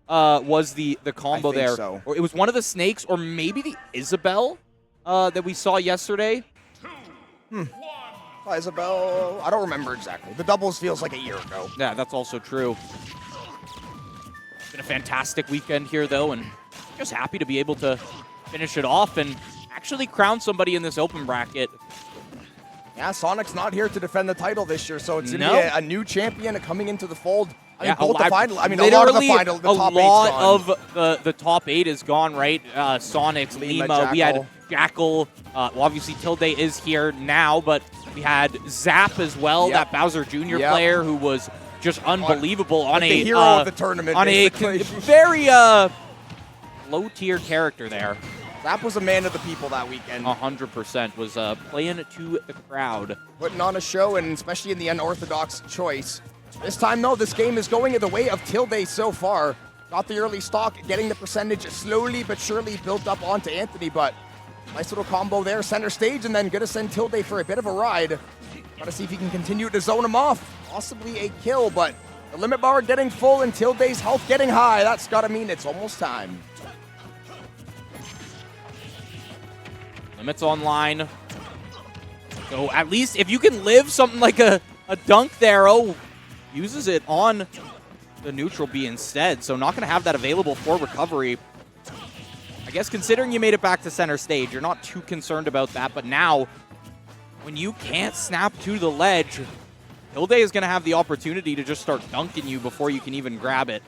was the combo there. So. Or it was one of the snakes, or maybe the Isabel that we saw yesterday. Isabel, I don't remember exactly. The doubles feels like a year ago. Yeah, that's also true. It's been a fantastic weekend here, though, and just happy to be able to finish it off and actually crown somebody in this open bracket. Yeah, Sonic's not here to defend the title this year, so it's going to be a new champion coming into the fold. I mean, both the final. I mean, a lot of the final, the top 8's gone. Of the top 8 is gone, right? Sonic's, Lima, we had Jackal. Well, obviously, Tilde is here now, but we had Zap as well, that Bowser Jr. player who was just unbelievable on the a hero of the tournament, on basically. a very low-tier character there. Zap was a man of the people that weekend. 100% was playing to the crowd. Putting on a show, and especially in the unorthodox choice. This time, though, this game is going the way of Tilde so far. Got the early stock, getting the percentage slowly but surely built up onto Anthony, but nice little combo there, center stage, and then going to send Tilde for a bit of a ride. Got to see if he can continue to zone him off. Possibly a kill, but the limit bar getting full and Tilde's health getting high. That's got to mean it's almost time. Limits online. So at least if you can live something like a dunk there, uses it on the neutral B instead. So not going to have that available for recovery. I guess considering you made it back to center stage, you're not too concerned about that. But now, when you can't snap to the ledge, Tilde is going to have the opportunity to just start dunking you before you can even grab it.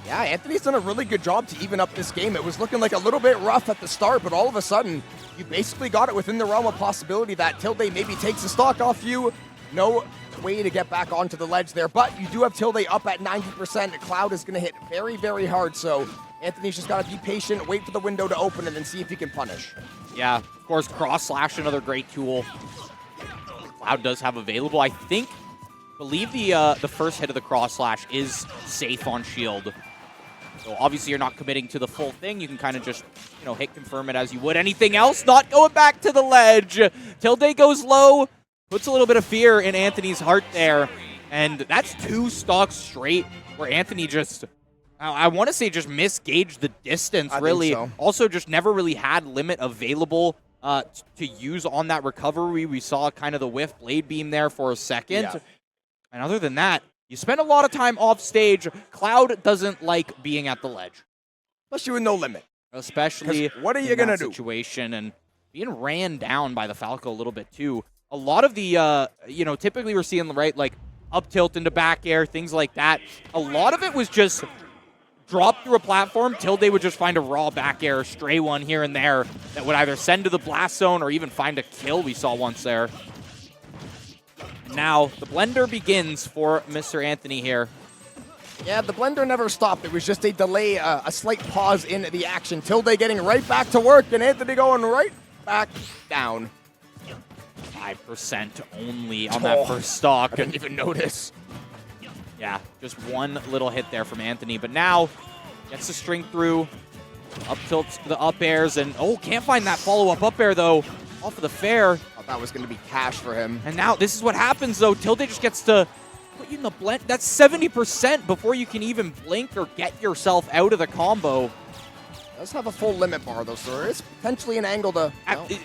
Yeah, Anthony's done a really good job to even up this game. It was looking like a little bit rough at the start, but all of a sudden, you basically got it within the realm of possibility that Tilde maybe takes the stock off you. No way to get back onto the ledge there, but you do have Tilde up at 90%. Cloud is going to hit very, very hard, so Anthony's just got to be patient, wait for the window to open, and then see if he can punish. Yeah, of course, cross slash, another great tool. Cloud does have available. I believe the first hit of the cross slash is safe on shield. So obviously you're not committing to the full thing. You can kind of just, hit confirm it as you would anything else. Not going back to the ledge. Tilde goes low. Puts a little bit of fear in Anthony's heart there. And that's 2 stocks straight where Anthony just, I want to say just misgauged the distance, really. So. Also just never really had limit available to use on that recovery. We saw kind of the whiff blade beam there for a second. Yeah. And other than that, you spend a lot of time off stage. Cloud doesn't like being at the ledge. Especially with no limit. Especially what are you going to do? Situation and being ran down by the Falco a little bit too. A lot of the, typically we're seeing, right, like up tilt into back air, things like that. A lot of it was just drop through a platform. Tilde would just find a raw back air, stray one here and there that would either send to the blast zone or even find a kill we saw once there. Now, the blender begins for Mr. Anthony here. Yeah, the blender never stopped. It was just a delay, a slight pause in the action. Tilde getting right back to work, and Anthony going right back down. 5% only on that first stock. I didn't even notice. Yeah, just one little hit there from Anthony. But now, gets the string through. Up tilts the up airs, and can't find that follow-up up air, though. Off of the fair. That was going to be cash for him. And now this is what happens, though. Tilde just gets to put you in the blend. That's 70% before you can even blink or get yourself out of the combo. Does have a full limit bar, though, so there is potentially an angle to...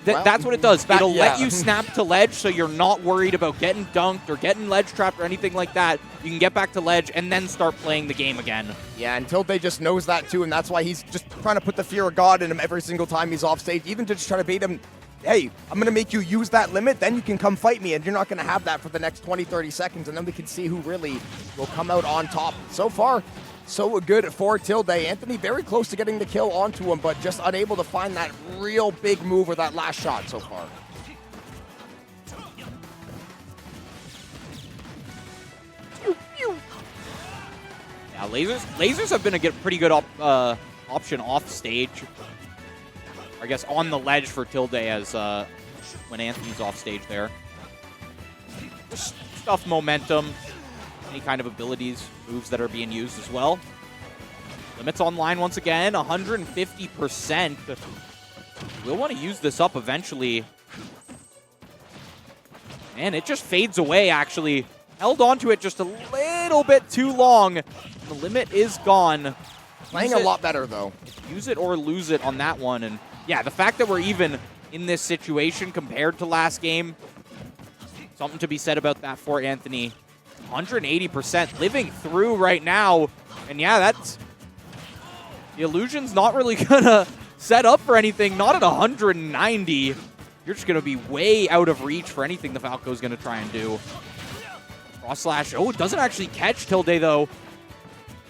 That's what it does. It'll let you snap to ledge, so you're not worried about getting dunked or getting ledge trapped or anything like that. You can get back to ledge and then start playing the game again. Yeah, and Tilde just knows that, too, and that's why he's just trying to put the fear of God in him every single time he's off stage, even to just try to bait him. Hey, I'm going to make you use that limit, then you can come fight me, and you're not going to have that for the next 20, 30 seconds, and then we can see who really will come out on top. So far, so good for Tilde. Anthony very close to getting the kill onto him, but just unable to find that real big move or that last shot so far. Yeah, lasers have been a pretty good option off stage. I guess on the ledge for Tilde as when Anthony's off stage there. Just stuff momentum, any kind of abilities, moves that are being used as well. Limits online once again, 150%. We'll want to use this up eventually. And it just fades away, actually. Held onto it just a little bit too long. The limit is gone. Playing a lot better, though. Use it or lose it on that one. And yeah, the fact that we're even in this situation compared to last game, something to be said about that for Anthony. 180% living through right now. And yeah, that's... The illusion's not really going to set up for anything. Not at 190. You're just going to be way out of reach for anything the Falco's going to try and do. Cross slash. Oh, it doesn't actually catch Tilde, though.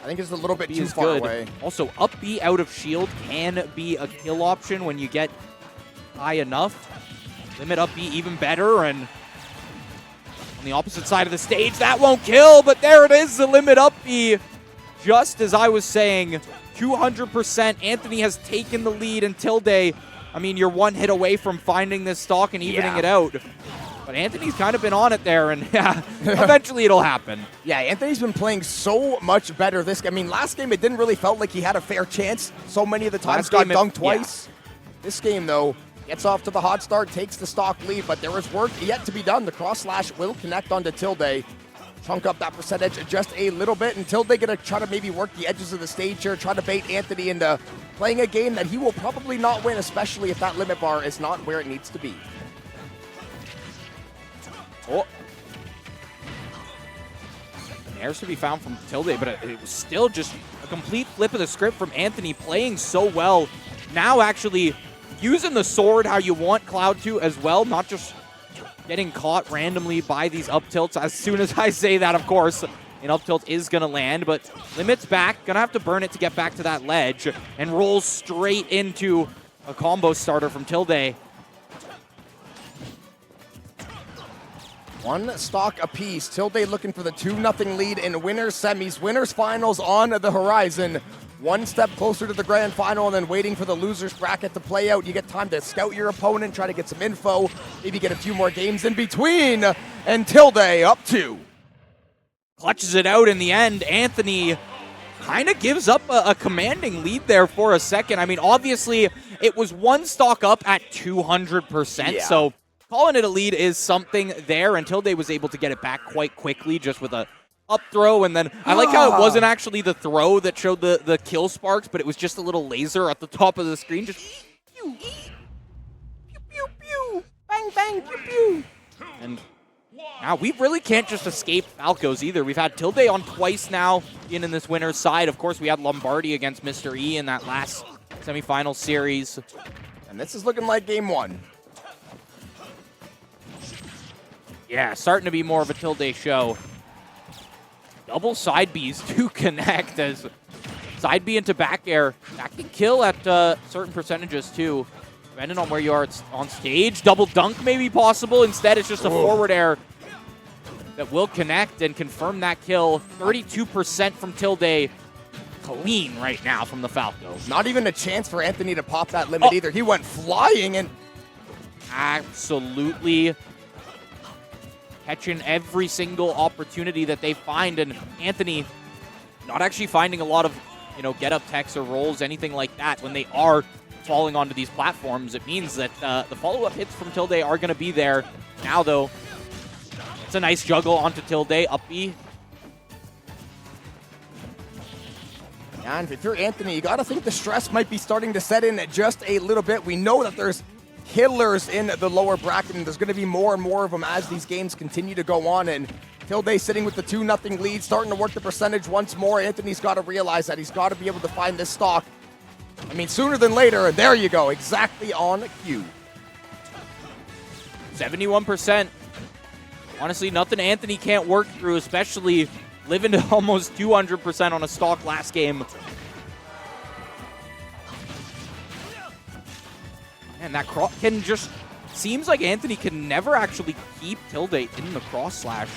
I think it's a little bit too far away. Also, up B out of shield can be a kill option when you get high enough. Limit up B even better, and on the opposite side of the stage, that won't kill, but there it is, the limit up B. Just as I was saying, 200%. Anthony has taken the lead, and Tilde, I mean, you're one hit away from finding this stock and evening it out. But Anthony's kind of been on it there, and yeah, eventually it'll happen. Yeah, Anthony's been playing so much better this game. I mean, last game it didn't really felt like he had a fair chance. So many of the times got dunked twice. Yeah. This game, though, gets off to the hot start, takes the stock lead, but there is work yet to be done. The cross slash will connect onto Tilde. Chunk up that percentage just a little bit, and Tilde gonna try to maybe work the edges of the stage here, try to bait Anthony into playing a game that he will probably not win, especially if that limit bar is not where it needs to be. Oh. Airs to be found from Tilde, but it was still just a complete flip of the script from Anthony, playing so well. Now actually using the sword how you want Cloud to as well, not just getting caught randomly by these up tilts. As soon as I say that, of course, an up tilt is going to land, but limit's back. Going to have to burn it to get back to that ledge, and rolls straight into a combo starter from Tilde. One stock apiece. Tilde looking for the 2-0 lead in winners semis. Winners finals on the horizon. One step closer to the grand final, and then waiting for the losers bracket to play out. You get time to scout your opponent, try to get some info, maybe get a few more games in between. And Tilde up 2. Clutches it out in the end. Anthony kind of gives up a commanding lead there for a second. I mean, obviously, it was one stock up at 200%, so calling it a lead is something there, and Tilde was able to get it back quite quickly just with a up throw, and then I like how it wasn't actually the throw that showed the kill sparks, but it was just a little laser at the top of the screen, just pew, pew, pew, pew, bang, bang, pew, pew. And now we really can't just escape Falcos either. We've had Tilde on twice now in this winner's side. Of course, we had Lombardi against Mr. E in that last semifinal series. And this is looking like game 1. Yeah, starting to be more of a Tilde show. Double side Bs to connect as side B into back air. That can kill at certain percentages too, depending on where you are on stage. Double dunk may be possible. Instead, it's just a forward air that will connect and confirm that kill. 32% from Tilde. Clean right now from the Falco. Not even a chance for Anthony to pop that limit either. He went flying and... Absolutely. Catching every single opportunity that they find, and Anthony not actually finding a lot of, get up techs or rolls, anything like that when they are falling onto these platforms. It means that the follow-up hits from Tilde are going to be there. Now, though, it's a nice juggle onto Tilde, up B. And if you're Anthony, you got to think the stress might be starting to set in just a little bit. We know that there's killers in the lower bracket, and there's going to be more and more of them as these games continue to go on. And Tilde sitting with the 2-0 lead, starting to work the percentage once more. Anthony's got to realize that he's got to be able to find this stock. I mean, sooner than later, and there you go, exactly on cue. 71%. Honestly, nothing Anthony can't work through, especially living to almost 200% on a stock last game. And that can just... Seems like Anthony can never actually keep Tilde in the cross slash.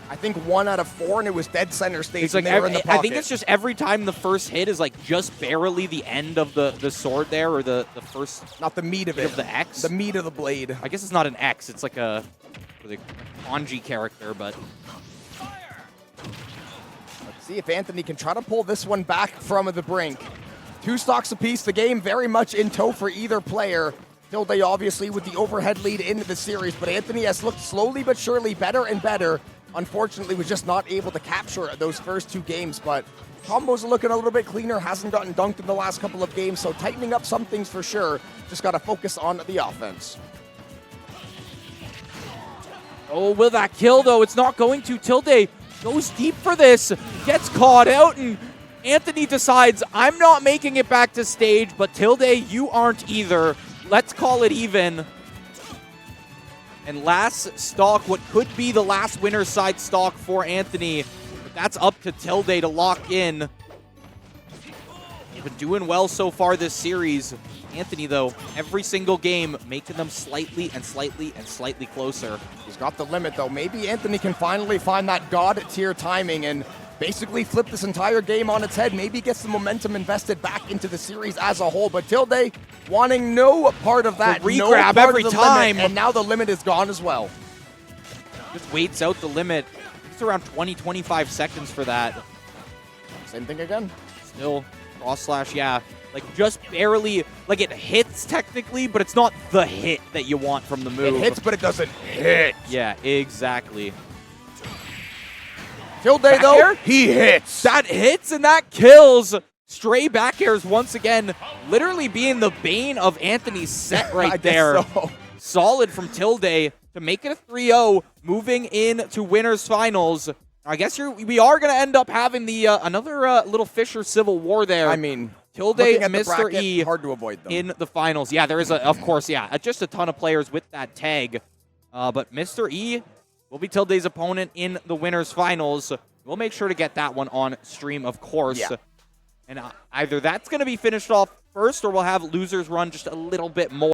I think 1 out of 4, and it was dead center stage. It's like I think it's just every time the first hit is like just barely the end of the sword there, or the first... Not the meat of it. Of the X. The meat of the blade. I guess it's not an X. It's like a kanji character, but... Let's see if Anthony can try to pull this one back from the brink. 2 stocks apiece. The game very much in tow for either player. Tilde obviously with the overhead lead into the series, but Anthony has looked slowly but surely better and better. unfortunately was just not able to capture those first 2 games, but combos are looking a little bit cleaner, hasn't gotten dunked in the last couple of games, so tightening up some things for sure. Just got to focus on the offense. Oh, will that kill, though? It's not going to. Tilde goes deep for this, gets caught out, and Anthony decides, I'm not making it back to stage, but Tilde, you aren't either. Let's call it even. And last stock, what could be the last winner's side stock for Anthony. But that's up to Tilde to lock in. He's been doing well so far this series. Anthony, though, every single game making them slightly and slightly and slightly closer. He's got the limit, though. Maybe Anthony can finally find that god-tier timing and basically flip this entire game on its head. Maybe gets the momentum invested back into the series as a whole. But Tilde wanting no part of that. The regrab every time. Limit, and now the limit is gone as well. Just waits out the limit. It's around 20-25 seconds for that. Same thing again. Still cross slash, yeah. Like just barely, like it hits technically, but it's not the hit that you want from the move. It hits, but it doesn't hit. Yeah, exactly. Tilde, though, he hits. That hits and that kills. Stray back airs once again, literally being the bane of Anthony's set right there. So. Solid from Tilde to make it a 3-0, moving into winners finals. I guess we are going to end up having the another little Fisher Civil War there. I mean, Tilde and Mr. bracket, E hard to avoid them. in the finals. Yeah, there is, of course, yeah, just a ton of players with that tag. But Mr. E will be Tilde's opponent in the winners finals. We'll make sure to get that one on stream, of course. Yeah. And either that's going to be finished off first or we'll have losers run just a little bit more.